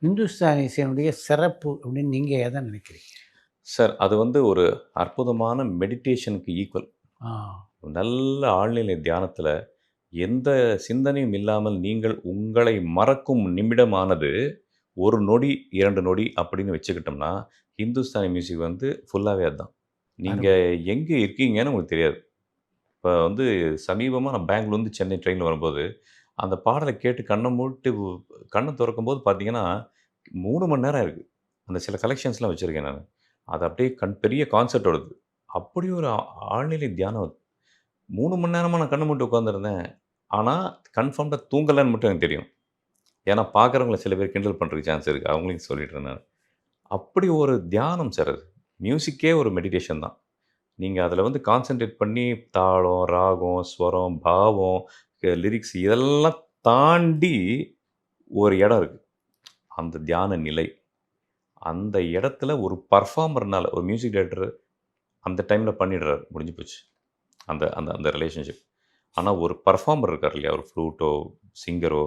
இந்துஸ்தானி இசையினுடைய சிறப்பு அப்படின்னு நீங்க எத நினைக்கிறீங்க? சார், அது வந்து ஒரு அற்புதமான மெடிடேஷனுக்கு ஈக்குவல். ஆ. நல்ல ஆழ்நிலை தியானத்தில, எந்த சிந்தனையும் இல்லாமல் நீங்கள் உங்களை மறக்கும் நிமிடமானது 1 நொடி, 2 நொடி அப்படின்னு வச்சுக்கிட்டோம்னா, ஹிந்துஸ்தானி மியூசிக் வந்து ஃபுல்லாவே அதான். நீங்க அருமை. எங்க இருக்கீங்கன்னு உங்களுக்கு தெரியாது. இப்ப வந்து சமீபமா நான் பெங்களூர்லருந்து சென்னை ட்ரெயின்ல வரும்போது, அந்த பாடல கேட்டு கண்ண மூடிட்டு கண்ண தொறக்கும்போது பார்த்தீங்கன்னா, 3 மணி நேரம் இருக்கு. அந்த சில கலெக்ஷன்ஸ்லாம் வச்சிருக்கேன் நானு. அது அப்படியே பெரிய கான்செர்ட் ஓடுது. அப்படி ஒரு ஆழ்நிலை தியானம் அது. 3 மணி நேரமா நான் கண்ண மூடி உட்கார்ந்திருந்தேன். ஆனா, கன்ஃபார்ம்டா தூங்கலன்னு மட்டும் எனக்கு தெரியும். ஏன்னா பார்க்குறவங்கள சில பேர் கிண்டல் பண்றதுக்கு சான்ஸ் இருக்கு. அவங்களையும் சொல்லிடுறேன் நானு. அப்படி ஒரு தியானம் சார் அது. மியூசிக்கே ஒரு மெடிடேஷன் தான். நீங்க அதில வந்து கான்சன்ட்ரேட் பண்ணி தாளம், ராகம், ஸ்வரம், பாவம், லிரிக்ஸ் இதெல்லாம் தாண்டி ஒரு இடம் இருக்கு. அந்த தியான நிலை. அந்த இடத்துல ஒரு பெர்ஃபார்மர்னால ஒரு மியூசிக் டைரக்டர் அந்த டைம்ல பண்ணிடுறாரு. முடிஞ்சு போச்சு. அந்த அந்த அந்த ரிலேஷன்ஷிப். ஆனா ஒரு பெர்ஃபார்மர் இருக்கார் இல்லையா? ஒரு ஃப்ளூட்டோ, சிங்கரோ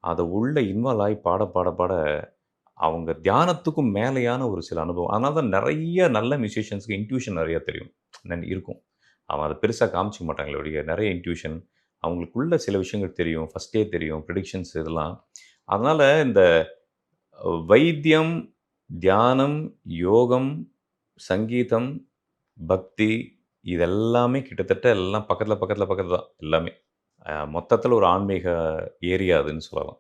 அத உள்ள இன்வால்வ் ஆயி பாட, பாட, பாட அவங்க தியானத்துக்கும் மேலையான ஒரு சில அனுபவம். அதனால தான் நெறைய நல்ல மியூசிஷியன்ஸ்க்கு இன்ட்யூஷன் நெறைய தெரியும். இருக்கும். அவன் அத பெருசா காமிச்சுக்க மாட்டாங்களே ஒழிய, நெறைய இன்ட்யூஷன் அவங்களுக்குள்ள சில விஷயங்கள் தெரியும். ஃபர்ஸ்ட்டே தெரியும். பிரெடிக்ஷன்ஸ் இதெல்லாம். அதனால இந்த வைத்தியம், தியானம், யோகம், சங்கீதம், பக்தி இதெல்லாமே கிட்டத்தட்ட எல்லாம் பக்கத்துல, பக்கத்துல, பக்கத்துல தான் எல்லாமே. மொத்தத்துல ஒரு ஆன்மீக ஏரியா அதுன்னு சொல்லலாம்.